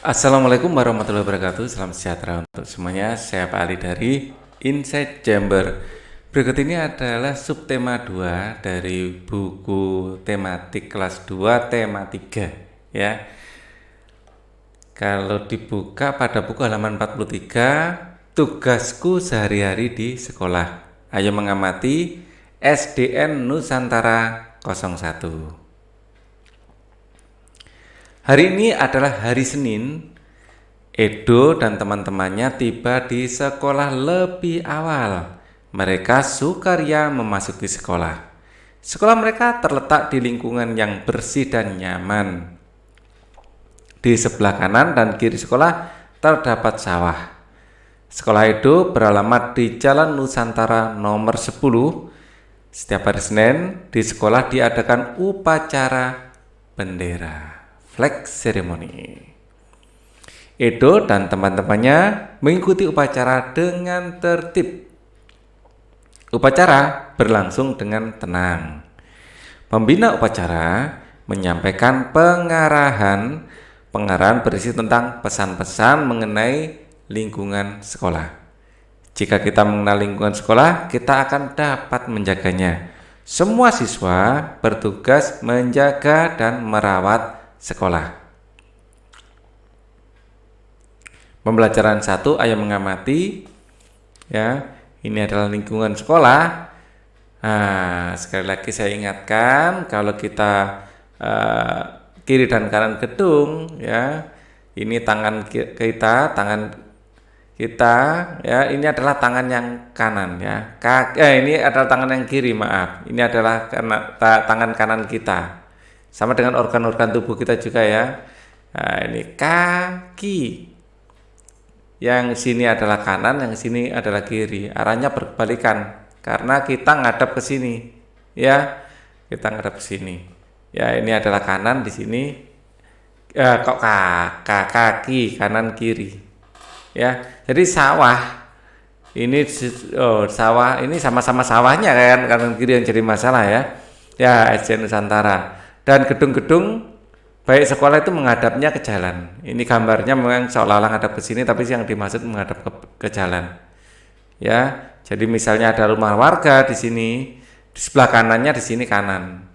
Assalamualaikum warahmatullahi wabarakatuh. Salam sejahtera untuk semuanya. Saya Pak Ali dari Insight Chamber. Berikut ini adalah subtema 2 dari buku tematik kelas 2 tema 3 ya. Kalau dibuka pada buku halaman 43, tugasku sehari-hari di sekolah. Ayo mengamati SDN Nusantara 01. Hari ini adalah hari Senin. Edo dan teman-temannya tiba di sekolah lebih awal. Mereka sukaria memasuki sekolah. Sekolah mereka terletak di lingkungan yang bersih dan nyaman. Di sebelah kanan dan kiri sekolah terdapat sawah. Sekolah Edo beralamat di Jalan Nusantara nomor 10. Setiap hari Senin di sekolah diadakan upacara bendera. Flag ceremony. Edo dan teman-temannya mengikuti upacara dengan tertib. Upacara berlangsung dengan tenang. Pembina upacara menyampaikan pengarahan berisi tentang pesan-pesan mengenai lingkungan sekolah. Jika kita mengenal lingkungan sekolah, kita akan dapat menjaganya. Semua siswa bertugas menjaga dan merawat sekolah. Pembelajaran 1, ayo mengamati. Ya, ini adalah lingkungan sekolah. Sekali lagi saya ingatkan, kalau kita kiri dan kanan gedung, ya, ini tangan kita, ya, ini adalah tangan yang kanan, ya. Ini adalah tangan yang kiri, maaf. Ini adalah tangan kanan kita. Sama dengan organ-organ tubuh kita juga ya. Nah, ini kaki. Yang sini adalah kanan, yang sini adalah kiri. Arahnya berbalikan karena kita ngadap ke sini. Ya, kita ngadap ke sini. Ya, ini adalah kanan di sini. Kaki kanan kiri. Ya, jadi sawah. Ini sawah ini sama-sama sawahnya kan, kanan kiri yang jadi masalah ya. Ya, SDN Nusantara. Dan gedung-gedung baik sekolah itu menghadapnya ke jalan. Ini gambarnya memang seolah-olah menghadap ke sini, tapi yang dimaksud menghadap ke jalan. Ya, jadi misalnya ada rumah warga di sini, di sebelah kanannya di sini kanan.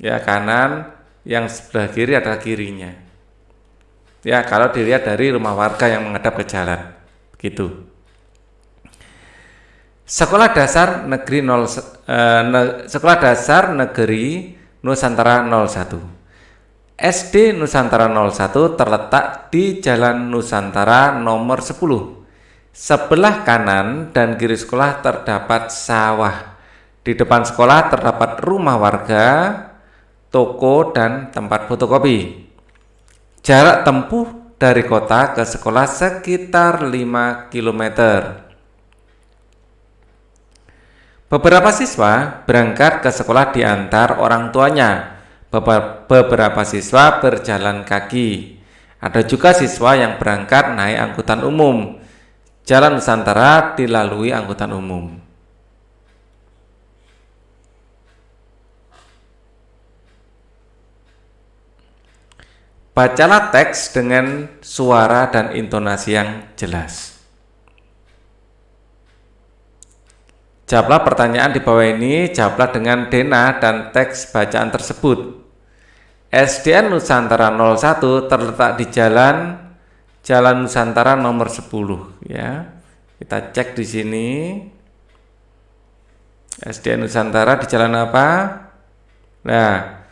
Ya, kanan, yang sebelah kiri adalah kirinya. Ya, kalau dilihat dari rumah warga yang menghadap ke jalan. Begitu. Sekolah Dasar Negeri Nusantara 01. SD Nusantara 01 terletak di Jalan Nusantara nomor 10. Sebelah kanan dan kiri sekolah terdapat sawah. Di depan sekolah terdapat rumah warga, toko, dan tempat fotokopi. Jarak tempuh dari kota ke sekolah sekitar 5 km. Beberapa siswa berangkat ke sekolah diantar orang tuanya. Beberapa siswa berjalan kaki. Ada juga siswa yang berangkat naik angkutan umum. Jalan Nusantara dilalui angkutan umum. Bacalah teks dengan suara dan intonasi yang jelas. Jawablah pertanyaan di bawah ini, jawablah dengan denah dan teks bacaan tersebut. SDN Nusantara 01 terletak di Jalan Nusantara nomor 10 ya. Kita cek di sini. SDN Nusantara di jalan apa? Nah,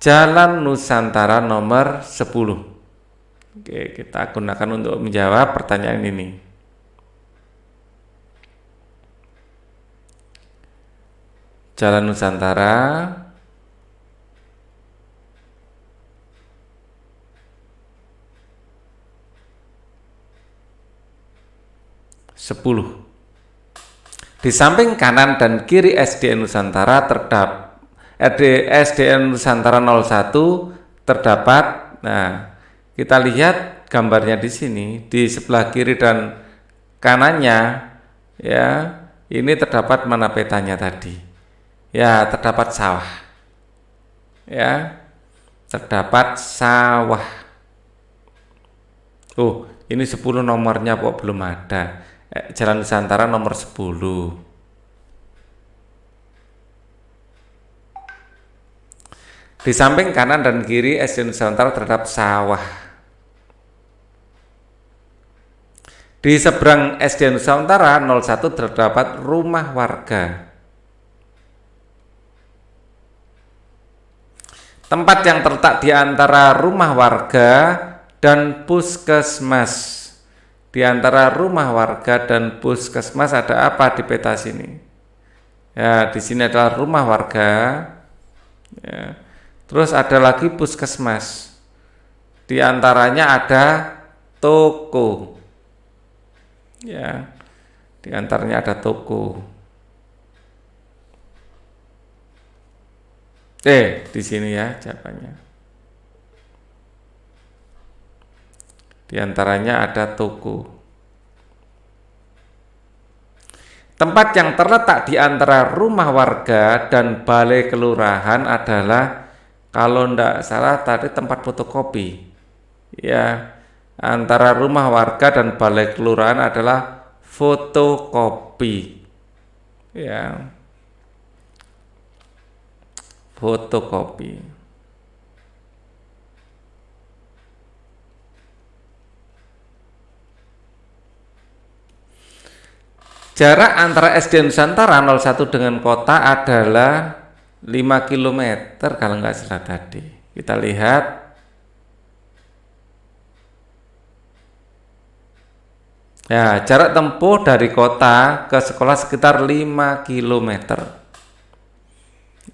Jalan Nusantara nomor 10. Oke, kita gunakan untuk menjawab pertanyaan ini. Jalan Nusantara 10. Di samping kanan dan kiri SDN Nusantara terdapat SDN Nusantara 01 terdapat. Nah, kita lihat gambarnya di sini, di sebelah kiri dan kanannya ya, ini terdapat mana petanya tadi. Ya, terdapat sawah. Ya. terdapat sawah. Oh, ini 10 nomornya kok belum ada. Jalan Nusantara nomor 10. Di samping kanan dan kiri SD Nusantara terdapat sawah. Di seberang SD Nusantara 01 terdapat rumah warga. Tempat yang terletak di antara rumah warga dan puskesmas. Di antara rumah warga dan puskesmas ada apa di peta sini? Ya, di sini adalah rumah warga. Ya. Terus ada lagi puskesmas. Di antaranya ada toko. Ya. Di antaranya ada toko. Di sini ya jawabannya. Di antaranya ada toko. Tempat yang terletak di antara rumah warga dan balai kelurahan adalah, kalau tidak salah tadi, tempat fotokopi. Ya, antara rumah warga dan balai kelurahan adalah fotokopi. Ya. Fotokopi. Jarak antara SD Nusantara 01 dengan kota adalah 5 km kalau nggak salah tadi. Kita lihat. Ya, jarak tempuh dari kota ke sekolah sekitar 5 km.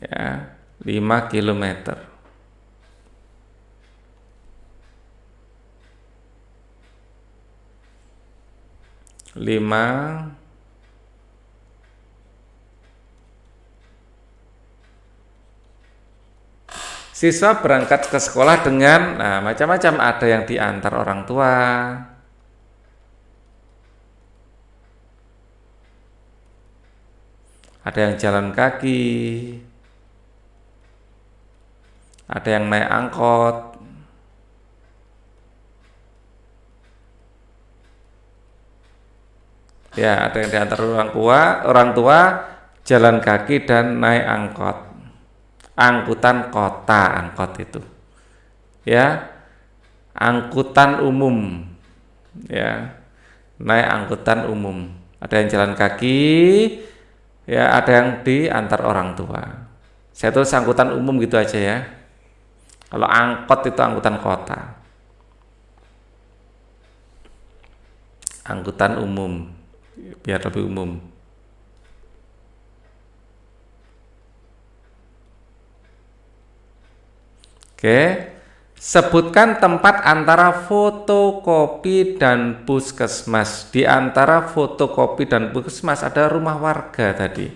Ya, 5 km. Siswa berangkat ke sekolah dengan, macam-macam, ada yang diantar orang tua, ada yang jalan kaki, ada yang naik angkot, ya, ada yang diantar orang tua, jalan kaki dan naik angkot. Angkutan kota, angkot itu. Ya. Angkutan umum. Ya. Naik angkutan umum. Ada yang jalan kaki, ya, ada yang diantar orang tua. Saya tulis angkutan umum gitu aja ya. Kalau angkot itu angkutan kota. Angkutan umum, biar lebih umum. Oke, sebutkan tempat antara fotokopi dan puskesmas. Di antara fotokopi dan puskesmas ada rumah warga tadi.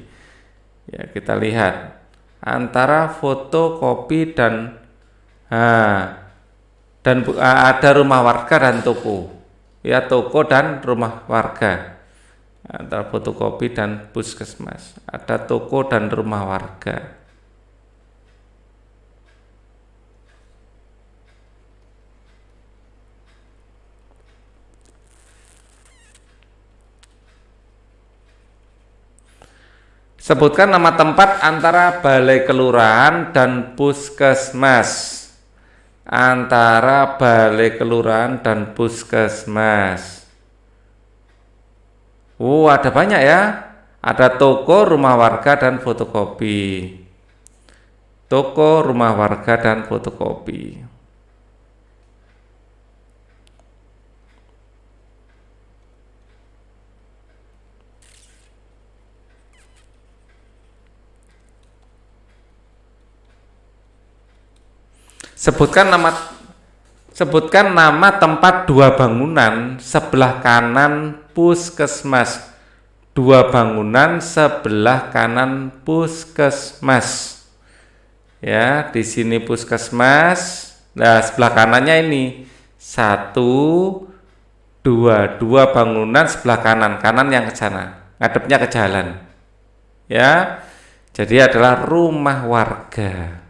Ya, kita lihat antara fotokopi dan ada rumah warga dan toko. Ya, toko dan rumah warga. Antara fotokopi dan puskesmas ada toko dan rumah warga. Sebutkan nama tempat antara balai kelurahan dan puskesmas. Antara balai kelurahan dan puskesmas. Ada banyak ya. Ada toko, rumah warga, dan fotokopi. Toko, rumah warga, dan fotokopi. Sebutkan nama tempat dua bangunan sebelah kanan puskesmas. Dua bangunan sebelah kanan puskesmas. Ya, di sini puskesmas. Nah, sebelah kanannya ini 1, 2 bangunan sebelah kanan yang ke sana, ngadepnya ke jalan. Ya, jadi adalah rumah warga.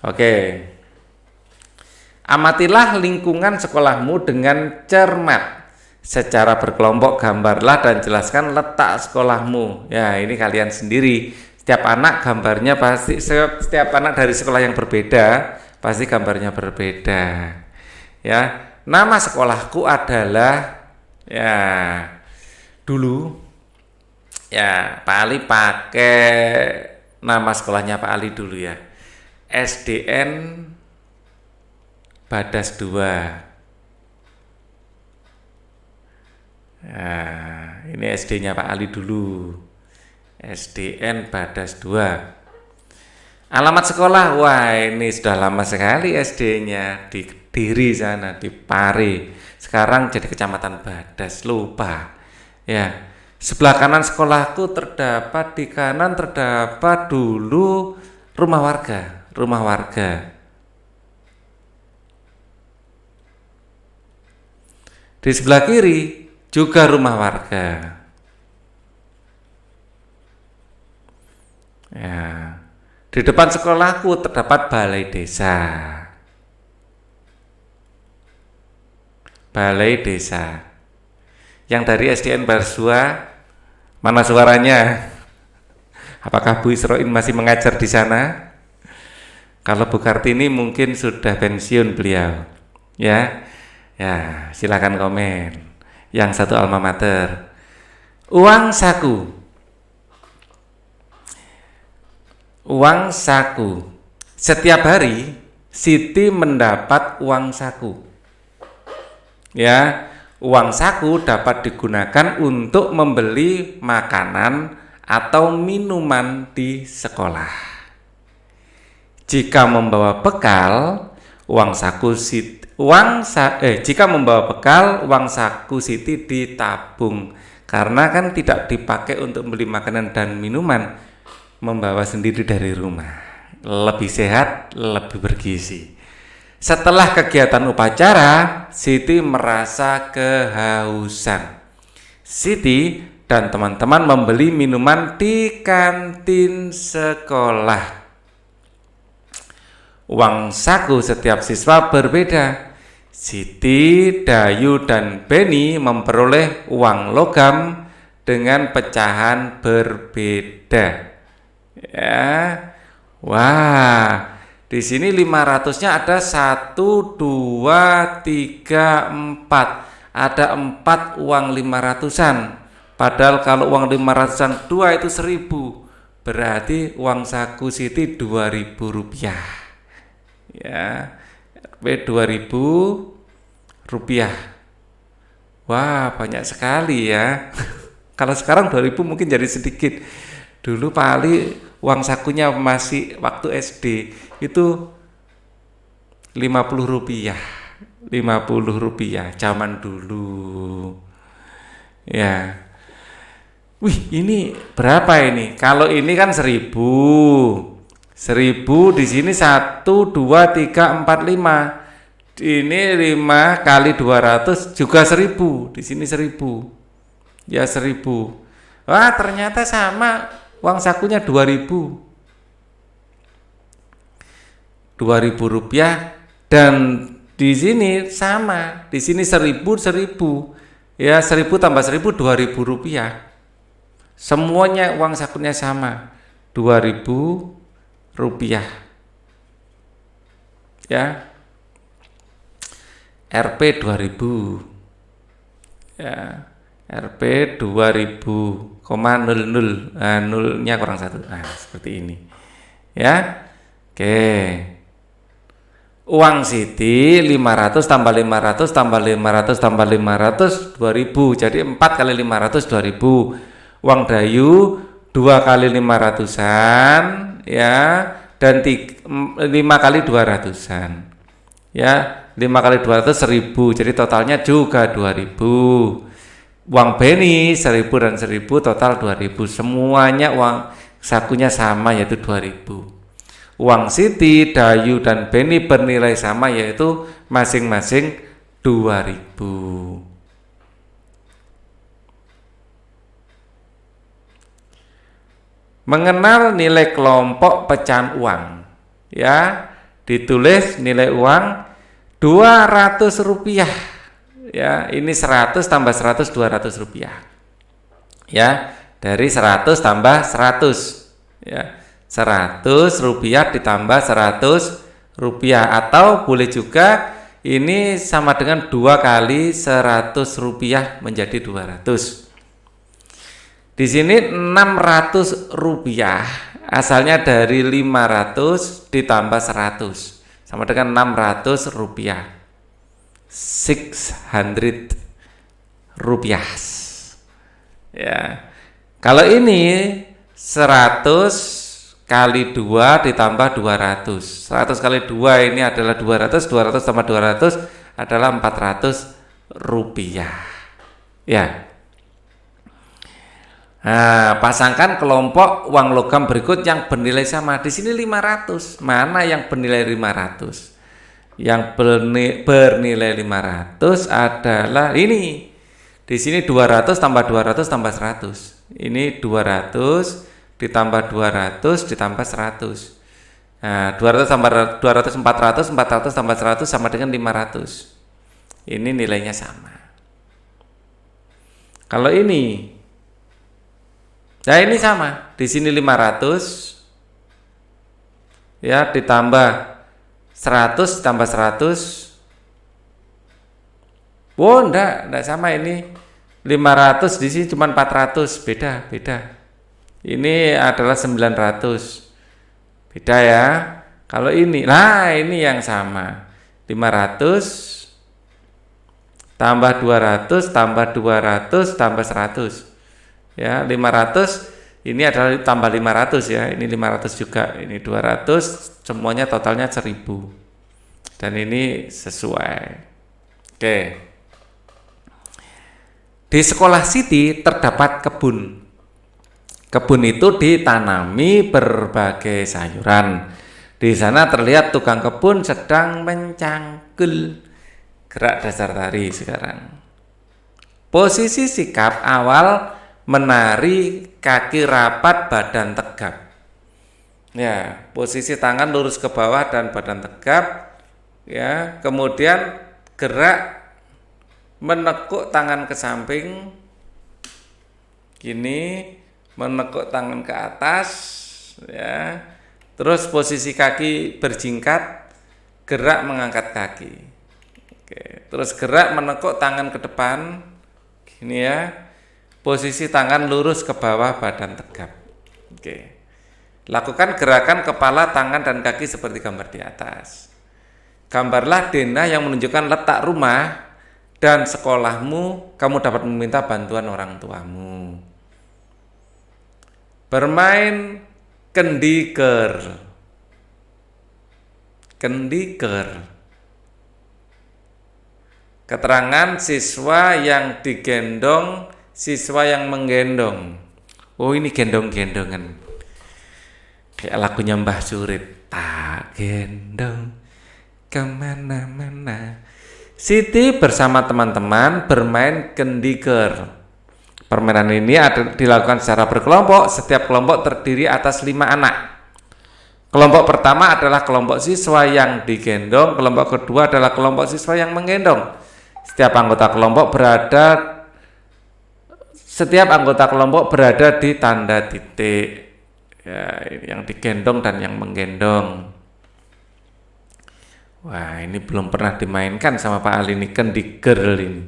Oke. Amatilah lingkungan sekolahmu dengan cermat. Secara berkelompok gambarlah dan jelaskan letak sekolahmu. Ya, ini kalian sendiri. Setiap anak gambarnya pasti, setiap anak dari sekolah yang berbeda pasti gambarnya berbeda. Ya, nama sekolahku adalah, ya, dulu ya Pak Ali pakai nama sekolahnya Pak Ali dulu ya. SDN Badas 2. Nah, ini SD-nya Pak Ali dulu. SDN Badas 2. Alamat sekolah, wah ini sudah lama sekali SD-nya di Kediri sana, di Pare. Sekarang jadi Kecamatan Badas, lupa. Ya, sebelah kanan sekolahku terdapat, di kanan terdapat dulu rumah warga. Di sebelah kiri juga rumah warga. Ya, di depan sekolahku terdapat balai desa. Balai desa. Yang dari SDN Barsua, mana suaranya? Apakah Bu Isroin masih mengajar di sana? Kalau Bu Kartini mungkin sudah pensiun beliau. Ya, ya silakan komen. Yang satu alma mater. Uang saku. Uang saku. Setiap hari Siti mendapat uang saku. Ya, uang saku dapat digunakan untuk membeli makanan atau minuman di sekolah. Jika membawa bekal, jika membawa bekal, uang saku Siti ditabung. Karena kan tidak dipakai untuk beli makanan dan minuman, membawa sendiri dari rumah. Lebih sehat, lebih bergizi. Setelah kegiatan upacara, Siti merasa kehausan. Siti dan teman-teman membeli minuman di kantin sekolah. Uang saku setiap siswa berbeda. Siti, Dayu, dan Beni memperoleh uang logam dengan pecahan berbeda. Ya, wah, di sini 500-nya ada 1, 2, 3, 4. Ada 4 uang 500-an. Padahal kalau uang 500-an 2 itu 1.000. Berarti uang saku Siti 2.000 rupiah. Ya, Rp 2.000 rupiah. Wah, banyak sekali ya. Kalau sekarang 2.000 mungkin jadi sedikit. Dulu Pak Ali uang sakunya masih waktu SD itu 50 rupiah. 50 rupiah zaman dulu. Ya. Wih, ini berapa ini? Kalau ini kan 1.000. 1.000 di sini 1, 2, 3, 4, 5. Ini 5 kali 200 juga 1.000. Di sini 1.000. Ya 1.000. Wah, ternyata sama. Uang sakunya 2.000. 2.000 rupiah dan di sini sama. Di sini 1.000, 1.000. Ya 1.000 tambah 1.000 2.000 rupiah. Semuanya uang sakunya sama. 2.000 rupiah. Ya. Rp 2.000. Ya. Rp 2.000,00. Nah, nolnya kurang 1. Nah, seperti ini. Ya. Oke. Uang Siti 500 tambah 500 tambah 500 tambah 500 2.000. Jadi 4 kali 500 2.000. Uang Dayu 2 kali 500-an ya, dan 5 kali 200-an. Ya, 5 kali 200 1.000. Jadi totalnya juga 2.000. Uang Beni 1.000 dan 1.000 total 2.000. Semuanya uang sakunya sama yaitu 2.000. Uang Siti, Dayu, dan Beni bernilai sama yaitu masing-masing 2.000. Mengenal nilai kelompok pecahan uang. Ya, Ditulis nilai uang Rp200. Ya, ini 100 tambah 100 Rp200. Ya, dari 100 tambah 100. Ya, Rp100 ditambah Rp100, atau boleh juga ini sama dengan 2 kali Rp100 menjadi 200. Di sini Rp600 asalnya dari 500 ditambah 100 sama dengan Rp600. 600 rupiah. Ya. Kalau ini 100 kali 2 ditambah 200. 100 kali 2 ini adalah 200, 200 tambah 200 adalah Rp400. Ya. Nah, pasangkan kelompok uang logam berikut yang bernilai sama. Di sini 500. Mana yang bernilai 500? Yang bernilai 500 adalah ini. Di sini 200 tambah 200 tambah 100. Ini 200 ditambah 200 ditambah 100. Nah, 200 tambah 200 400, 400 tambah 100 sama dengan 500. Ini nilainya sama. Kalau ini, nah ini sama. Di sini 500 ya ditambah 100 tambah 100. Oh, enggak sama ini. 500 di sini cuma 400, beda. Ini adalah 900. Beda ya. Kalau ini, nah ini yang sama. 500 tambah 200 tambah 200 tambah 100. Ya, 500 ini adalah tambah 500 ya. Ini 500 juga, ini 200, semuanya totalnya 1000. Dan ini sesuai. Oke. Di sekolah Siti terdapat kebun. Kebun itu ditanami berbagai sayuran. Di sana terlihat tukang kebun sedang mencangkul. Gerak dasar tari sekarang. Posisi sikap awal menari, kaki rapat, badan tegap. Ya, posisi tangan lurus ke bawah dan badan tegap. Ya, kemudian gerak menekuk tangan ke samping, gini, menekuk tangan ke atas, ya. Terus posisi kaki berjingkat, gerak mengangkat kaki. Oke. Terus gerak menekuk tangan ke depan, gini ya. Posisi tangan lurus ke bawah, badan tegap. Oke. Lakukan gerakan kepala, tangan, dan kaki seperti gambar di atas. Gambarlah denah yang menunjukkan letak rumah dan sekolahmu. Kamu dapat meminta bantuan orang tuamu. Bermain kendiker. Keterangan siswa yang digendong, siswa yang menggendong. Oh, ini gendong-gendongan. Kayak lagunya Mbah Surit. Tak gendong kemana-mana. Siti bersama teman-teman bermain kendiker. Permainan ini dilakukan secara berkelompok. Setiap kelompok terdiri atas 5 anak. Kelompok pertama adalah kelompok siswa yang digendong. Kelompok kedua adalah kelompok siswa yang menggendong. Setiap anggota kelompok berada di tanda titik. Ya, yang digendong dan yang menggendong. Wah, ini belum pernah dimainkan sama Pak Ali ini, kendiker ini.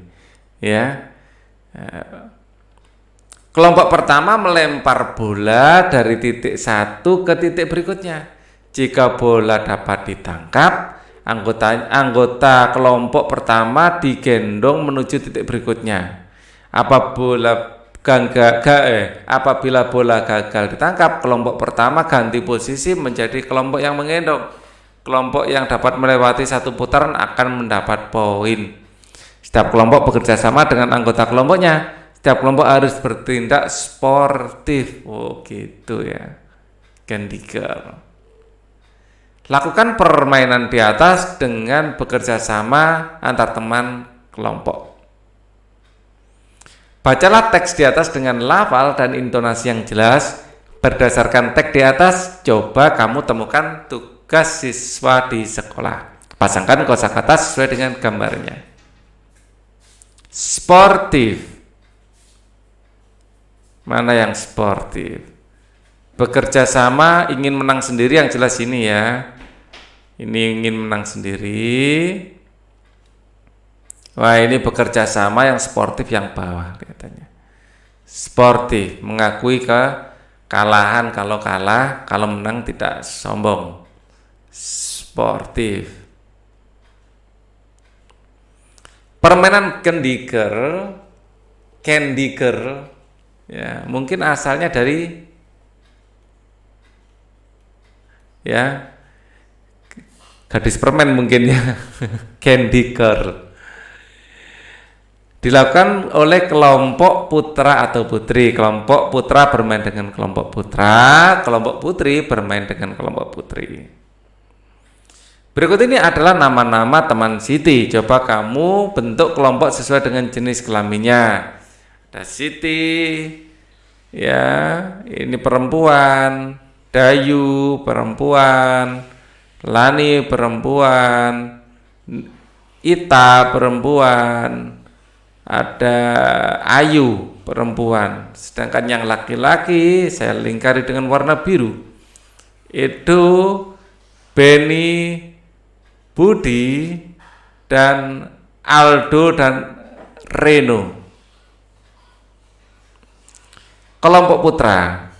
Ya. Kelompok pertama melempar bola dari titik satu ke titik berikutnya. Jika bola dapat ditangkap, anggota kelompok pertama digendong menuju titik berikutnya. Apabila bola gagal ditangkap, kelompok pertama ganti posisi menjadi kelompok yang menggendong. Kelompok yang dapat melewati satu putaran akan mendapat poin. Setiap kelompok bekerja sama dengan anggota kelompoknya. Setiap kelompok harus bertindak sportif. Oh, gitu ya. Kendiker. Lakukan permainan di atas dengan bekerja sama antar teman kelompok. Bacalah teks di atas dengan lafal dan intonasi yang jelas. Berdasarkan teks di atas, coba kamu temukan tugas siswa di sekolah. Pasangkan kosakata sesuai dengan gambarnya. Sportif. Mana yang sportif? Bekerja sama, ingin menang sendiri, yang jelas ini ya. Ini ingin menang sendiri. Wah, ini bekerja sama yang sportif yang bawah katanya. Sportif, mengakui kekalahan, kalau kalah, kalau menang tidak sombong. Sportif. Permainan candy girl, ya, mungkin asalnya dari ya gadis permen mungkin ya. Candy girl dilakukan oleh kelompok putra atau putri. Kelompok putra bermain dengan kelompok putra, kelompok putri bermain dengan kelompok putri. Berikut ini adalah nama-nama teman Siti. Coba kamu bentuk kelompok sesuai dengan jenis kelaminnya. Ada Siti, ya, ini perempuan, Dayu perempuan, Lani perempuan, Ita perempuan, ada Ayu perempuan. Sedangkan yang laki-laki saya lingkari dengan warna biru. Itu Beni, Budi, dan Aldo dan Reno. Kelompok putra,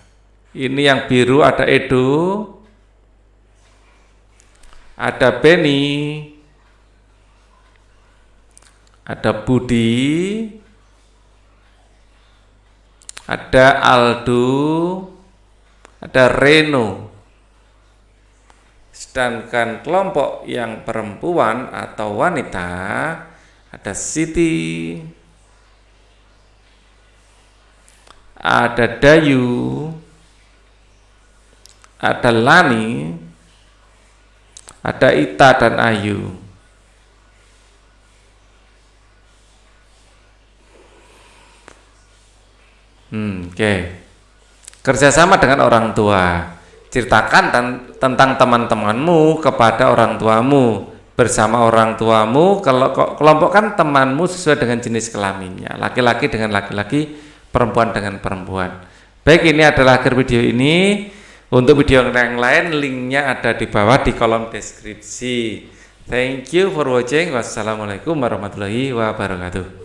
ini yang biru ada Edo, ada Beni, ada Budi, ada Aldo, ada Reno. Sedangkan kelompok yang perempuan atau wanita ada Siti, ada Dayu, ada Lani, ada Ita dan Ayu. Oke. Kerjasama dengan orang tua. Ceritakan tentang teman-temanmu kepada orang tuamu. Bersama orang tuamu, kalau kelompokkan temanmu sesuai dengan jenis kelaminnya. Laki-laki dengan laki-laki, perempuan dengan perempuan. Baik, ini adalah akhir video ini. Untuk video yang lain, linknya ada di bawah di kolom deskripsi. Thank you for watching. Wassalamualaikum warahmatullahi wabarakatuh.